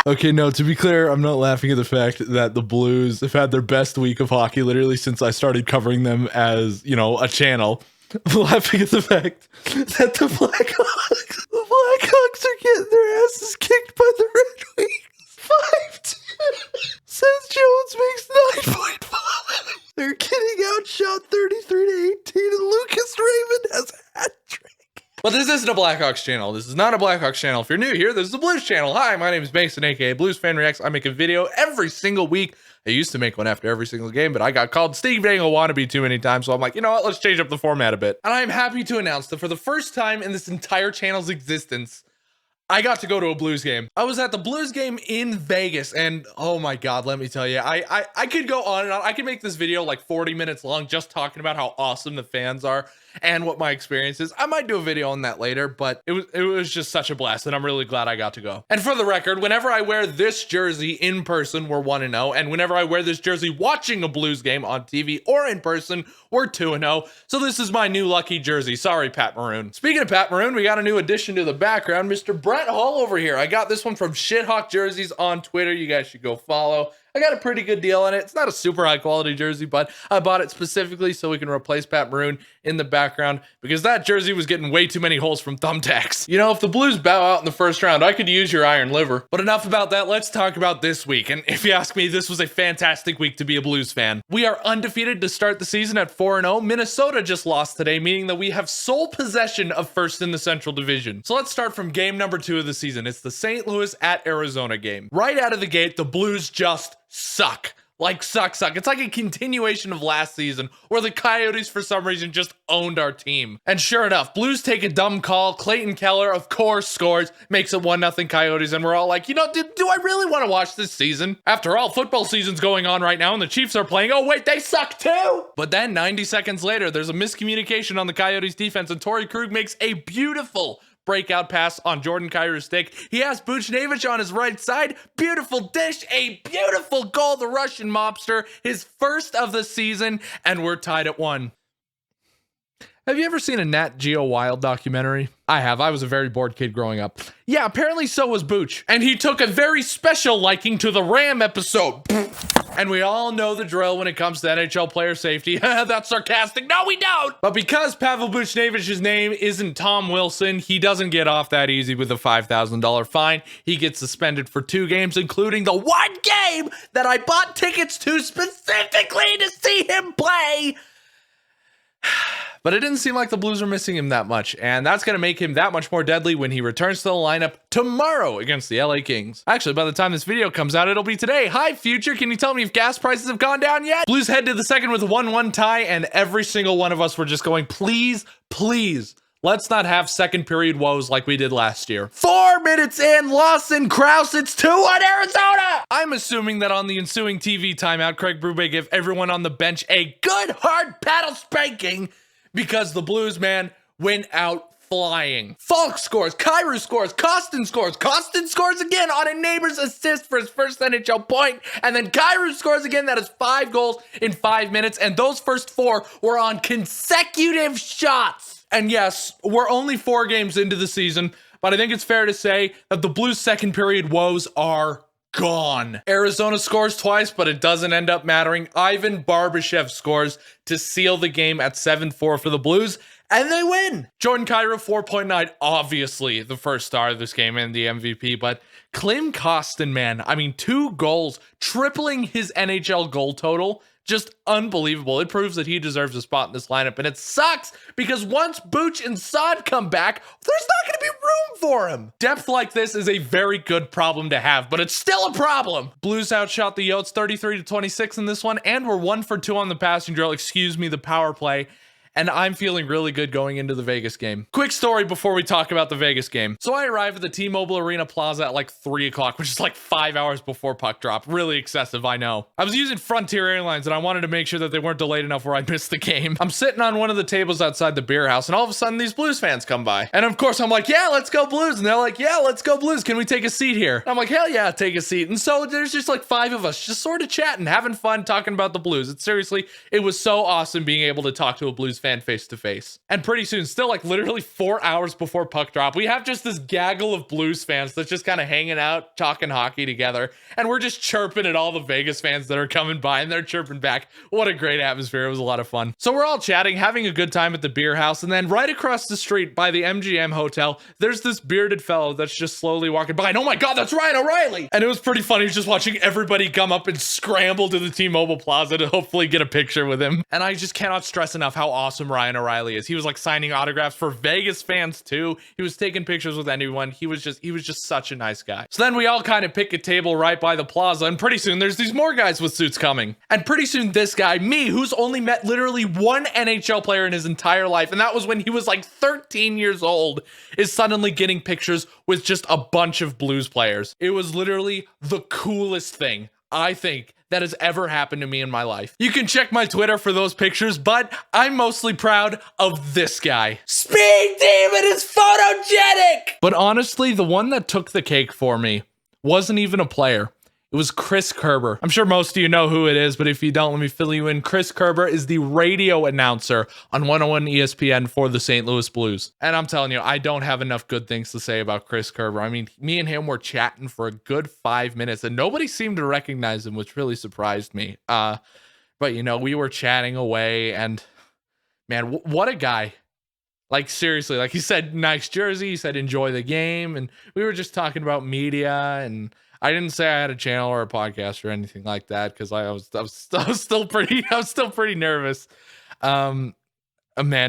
Okay, no, to be clear, I'm not laughing at the fact that the Blues have had their best week of hockey literally since I started covering them as, you know, a channel. I'm laughing at the fact that the Blackhawks are getting their asses kicked by the Red Wings 5-2. Seth Jones makes 9.5. They're getting outshot 33-18, and Lucas Raymond has a hat trick. But this isn't a Blackhawks channel. This is not a Blackhawks channel. If you're new here, this is the Blues channel. Hi, my name is Mason, aka Blues Fan Reacts. I make a video every single week. I used to make one after every single game, but I got called Steve Dangle wannabe too many times, so I'm like, you know what, let's change up the format a bit. And I'm happy to announce that for the first time in this entire channel's existence, I got to go to a Blues game. I was at the Blues game in Vegas, and oh my God, let me tell you, I could go on and on. I could make this video like 40 minutes long just talking about how awesome the fans are and what my experience is. I might do a video on that later, but it was just such a blast, and I'm really glad I got to go. And for the record, whenever I wear this jersey in person, we're 1-0, and whenever I wear this jersey watching a Blues game on TV or in person, we're 2-0. So this is my new lucky jersey. Sorry, Pat Maroon. Speaking of Pat Maroon, we got a new addition to the background, Mr. Brett Hall over here. I got this one from Shithawk Jerseys on Twitter. You guys should go follow. I got a pretty good deal on it. It's not a super high quality jersey, but I bought it specifically so we can replace Pat Maroon in the background because that jersey was getting way too many holes from thumbtacks. You know, if the Blues bow out in the first round, I could use your iron liver. But enough about that. Let's talk about this week. And if you ask me, this was a fantastic week to be a Blues fan. We are undefeated to start the season at 4-0. Minnesota just lost today, meaning that we have sole possession of first in the Central Division. So let's start from game number 2 of the season. It's the St. Louis at Arizona game. Right out of the gate, the Blues just suck. Like suck. It's like a continuation of last season where the Coyotes for some reason just owned our team. And sure enough, Blues take a dumb call. Clayton Keller, of course, scores, makes it 1-0 Coyotes, and we're all like, you know, do I really want to watch this season? After all, football season's going on right now and the Chiefs are playing. Oh wait, they suck too! But then 90 seconds later, there's a miscommunication on the Coyotes defense and Torrey Krug makes a beautiful breakout pass on Jordan Kyrou's stick. He has Buchnevich on his right side. Beautiful dish, a beautiful goal, the Russian mobster, his first of the season, and we're tied at 1. Have you ever seen a Nat Geo Wild documentary? I have. I was a very bored kid growing up. Yeah, apparently so was Booch. And he took a very special liking to the Ram episode. And we all know the drill when it comes to NHL player safety. That's sarcastic. No, we don't. But because Pavel Buchnevich's name isn't Tom Wilson, he doesn't get off that easy with a $5,000 fine. He gets suspended for 2 games, including the one game that I bought tickets to specifically to see him play. But it didn't seem like the Blues were missing him that much, and that's going to make him that much more deadly when he returns to the lineup tomorrow against the LA Kings. Actually, by the time this video comes out, it'll be today. Hi, future. Can you tell me if gas prices have gone down yet? Blues head to the second with a 1-1 tie, and every single one of us were just going, please, please, let's not have second period woes like we did last year. 4 minutes in, Lawson Krause, it's 2-1 Arizona! I'm assuming that on the ensuing TV timeout, Craig Berube gave everyone on the bench a good hard paddle spanking because the Blues, man, went out flying. Falk scores, Kyrou scores, Kostin scores again on a neighbor's assist for his first NHL point, and then Kyrou scores again. That is 5 goals in 5 minutes, and those first 4 were on consecutive shots. And yes, we're only 4 games into the season, but I think it's fair to say that the Blues' second period woes are gone. Arizona scores twice, but it doesn't end up mattering. Ivan Barbashev scores to seal the game at 7-4 for the Blues, and they win. Jordan Kyrou, 4.9, obviously the first star of this game and the MVP, but Klim Kostin, man, I mean, 2 goals, tripling his NHL goal total. Just unbelievable. It proves that he deserves a spot in this lineup, and it sucks because once Booch and Saad come back, there's not going to be room for him. Depth like this is a very good problem to have, but it's still a problem. Blues outshot the Yotes 33-26 in this one, and we're 1 for 2 on the passing drill, excuse me, the power play. and I'm feeling really good going into the Vegas game. Quick story before we talk about the Vegas game. So I arrived at the T-Mobile Arena Plaza at like 3 o'clock, which is like 5 hours before puck drop. Really excessive, I know. I was using Frontier Airlines and I wanted to make sure that they weren't delayed enough where I missed the game. I'm sitting on one of the tables outside the beer house and all of a sudden these Blues fans come by. And of course I'm like, yeah, let's go Blues. And they're like, yeah, let's go Blues. Can we take a seat here? And I'm like, hell yeah, take a seat. And so there's just like 5 of us just sort of chatting, having fun, talking about the Blues. It was so awesome being able to talk to a Blues fan face to face. And pretty soon, still like literally 4 hours before puck drop, we have just this gaggle of Blues fans that's just kind of hanging out, talking hockey together. And we're just chirping at all the Vegas fans that are coming by and they're chirping back. What a great atmosphere. It was a lot of fun. So we're all chatting, having a good time at the beer house. And then right across the street by the MGM hotel, there's this bearded fellow that's just slowly walking by. And oh my God, that's Ryan O'Reilly. And it was pretty funny just watching everybody come up and scramble to the T-Mobile Plaza to hopefully get a picture with him. And I just cannot stress enough how awesome Ryan O'Reilly is. He was like signing autographs for Vegas fans too. He was taking pictures with anyone. He was just such a nice guy. So then we all kind of pick a table right by the plaza, and pretty soon there's these more guys with suits coming. And pretty soon this guy, me, who's only met literally one NHL player in his entire life, and that was when he was like 13 years old, is suddenly getting pictures with just a bunch of Blues players. It was literally the coolest thing, I think, that has ever happened to me in my life. You can check my Twitter for those pictures, but I'm mostly proud of this guy. Speed Demon is photogenic! But honestly, the one that took the cake for me wasn't even a player. It was Chris Kerber. I'm sure most of you know who it is, but if you don't, let me fill you in. Chris Kerber is the radio announcer on 101 ESPN for the St. Louis Blues. And I'm telling you, I don't have enough good things to say about Chris Kerber. I mean, me and him were chatting for a good 5 minutes and nobody seemed to recognize him, which really surprised me. But you know, we were chatting away and man, what a guy. Like seriously, like he said, nice jersey. He said, enjoy the game. And we were just talking about media, and I didn't say I had a channel or a podcast or anything like that because I was still pretty nervous. Man,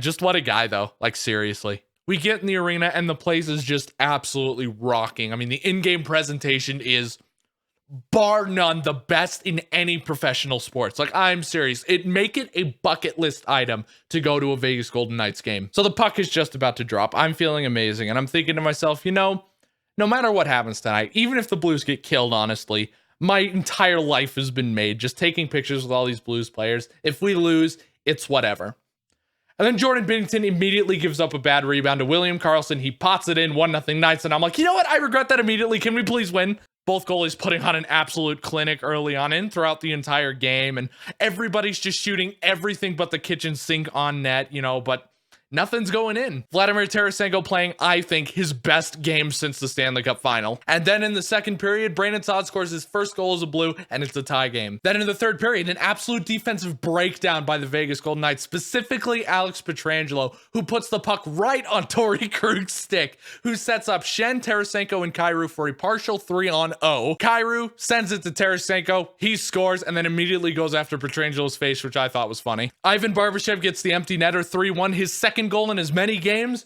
just what a guy though. Like seriously, we get in the arena and the place is just absolutely rocking. I mean, the in-game presentation is bar none the best in any professional sports. Like, I'm serious. Make it a bucket list item to go to a Vegas Golden Knights game. So the puck is just about to drop. I'm feeling amazing, and I'm thinking to myself, you know, no matter what happens tonight, even if the Blues get killed, honestly, my entire life has been made just taking pictures with all these Blues players. If we lose, it's whatever. And then Jordan Binnington immediately gives up a bad rebound to William Karlsson. He pots it in, 1-0 Knights, and I'm like, you know what? I regret that immediately. Can we please win? Both goalies putting on an absolute clinic early on and throughout the entire game, and everybody's just shooting everything but the kitchen sink on net, you know, but nothing's going in. Vladimir Tarasenko playing, I think, his best game since the Stanley Cup final. And then in the second period, Brandon Saad scores his first goal as a Blue, and it's a tie game. Then in the third period, an absolute defensive breakdown by the Vegas Golden Knights, specifically Alex Pietrangelo, who puts the puck right on Torrey Krug's stick, who sets up Shen, Tarasenko, and Kyrou for a partial 3-on-0. Kyrou sends it to Tarasenko, he scores, and then immediately goes after Pietrangelo's face, which I thought was funny. Ivan Barbashev gets the empty netter, 3-1, his second goal in as many games,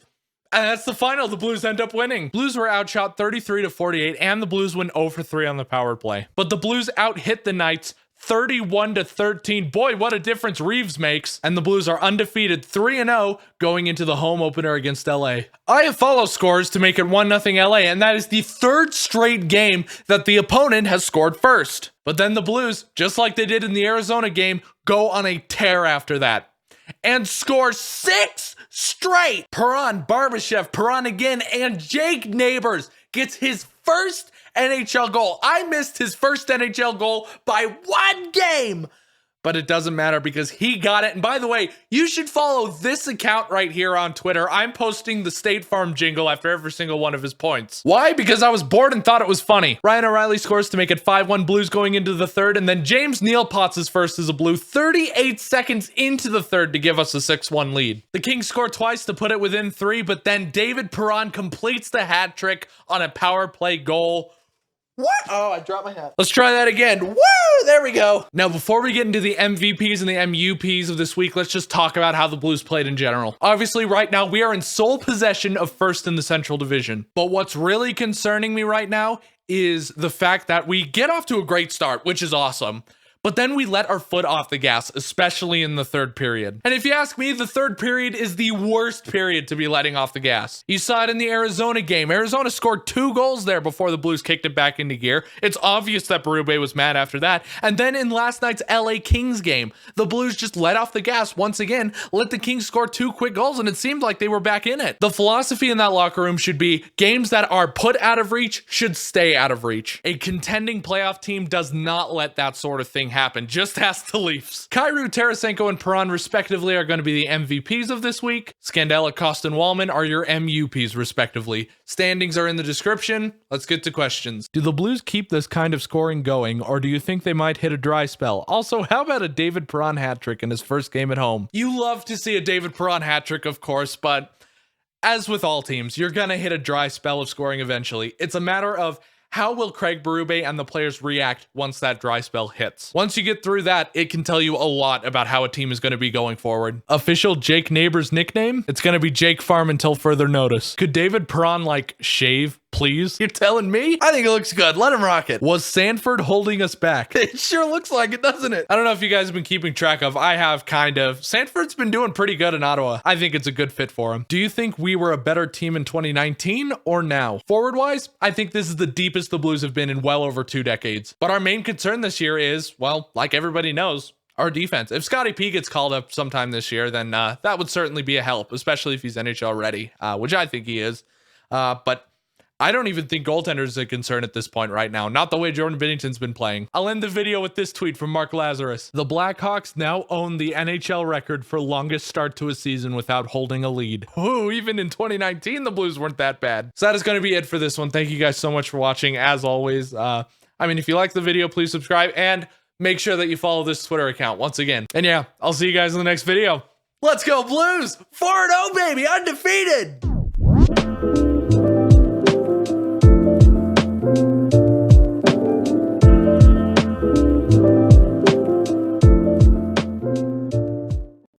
and that's the final. The Blues end up winning. Blues were outshot 33-48, and the Blues went 0-for-3 on the power play. But the Blues out-hit the Knights 31-13. Boy, what a difference Reeves makes. And the Blues are undefeated 3-0 going into the home opener against LA. I have follow scores to make it 1-0 LA, and that is the third straight game that the opponent has scored first. But then the Blues, just like they did in the Arizona game, go on a tear after that and score 6 straight. Perron, Barbashev, Perron again, and Jake Neighbors gets his first NHL goal. I missed his first NHL goal by 1 game. But it doesn't matter because he got it. And by the way, you should follow this account right here on Twitter. I'm posting the State Farm jingle after every single one of his points. Why? Because I was bored and thought it was funny. Ryan O'Reilly scores to make it 5-1 Blues going into the third. And then James Neal pots his first as a Blue 38 seconds into the third to give us a 6-1 lead. The Kings score twice to put it within 3. But then David Perron completes the hat trick on a power play goal. What? Oh, I dropped my hat. Let's try that again. Woo! There we go. Now, before we get into the MVPs and the MUPs of this week, let's just talk about how the Blues played in general. Obviously, right now, we are in sole possession of first in the Central Division. But what's really concerning me right now is the fact that we get off to a great start, which is awesome. But then we let our foot off the gas, especially in the third period. And if you ask me, the third period is the worst period to be letting off the gas. You saw it in the Arizona game. Arizona scored 2 goals there before the Blues kicked it back into gear. It's obvious that Berube was mad after that. And then in last night's LA Kings game, the Blues just let off the gas once again, let the Kings score 2 quick goals, and it seemed like they were back in it. The philosophy in that locker room should be games that are put out of reach should stay out of reach. A contending playoff team does not let that sort of thing happen. Just ask the Leafs. Kyrou, Tarasenko, and Perron respectively are going to be the MVPs of this week. Scandella, Costin, Wallman are your MUPs respectively. Standings are in the description. Let's get to questions. Do the Blues keep this kind of scoring going, or do you think they might hit a dry spell? Also, how about a David Perron hat trick in his first game at home? You love to see a David Perron hat trick, of course, but as with all teams, you're gonna hit a dry spell of scoring eventually. It's a matter of how will Craig Berube and the players react once that dry spell hits? Once you get through that, it can tell you a lot about how a team is going to be going forward. Official Jake Neighbors nickname? It's going to be Jake Farm until further notice. Could David Perron, like, shave? Please? You're telling me? I think it looks good. Let him rock it. Was Sanford holding us back? It sure looks like it, doesn't it? I don't know if you guys have been keeping track of. I have, kind of. Sanford's been doing pretty good in Ottawa. I think it's a good fit for him. Do you think we were a better team in 2019 or now? Forward-wise, I think this is the deepest the Blues have been in well over 2 decades. But our main concern this year is, well, like everybody knows, our defense. If Scotty P gets called up sometime this year, then that would certainly be a help, especially if he's NHL ready, which I think he is. But I don't even think goaltender is a concern at this point right now. Not the way Jordan Binnington's been playing. I'll end the video with this tweet from Mark Lazarus. The Blackhawks now own the NHL record for longest start to a season without holding a lead. Ooh, even in 2019, the Blues weren't that bad. So that is going to be it for this one. Thank you guys so much for watching. As always, if you like the video, please subscribe and make sure that you follow this Twitter account once again. And yeah, I'll see you guys in the next video. Let's go Blues! 4-0, baby! Undefeated!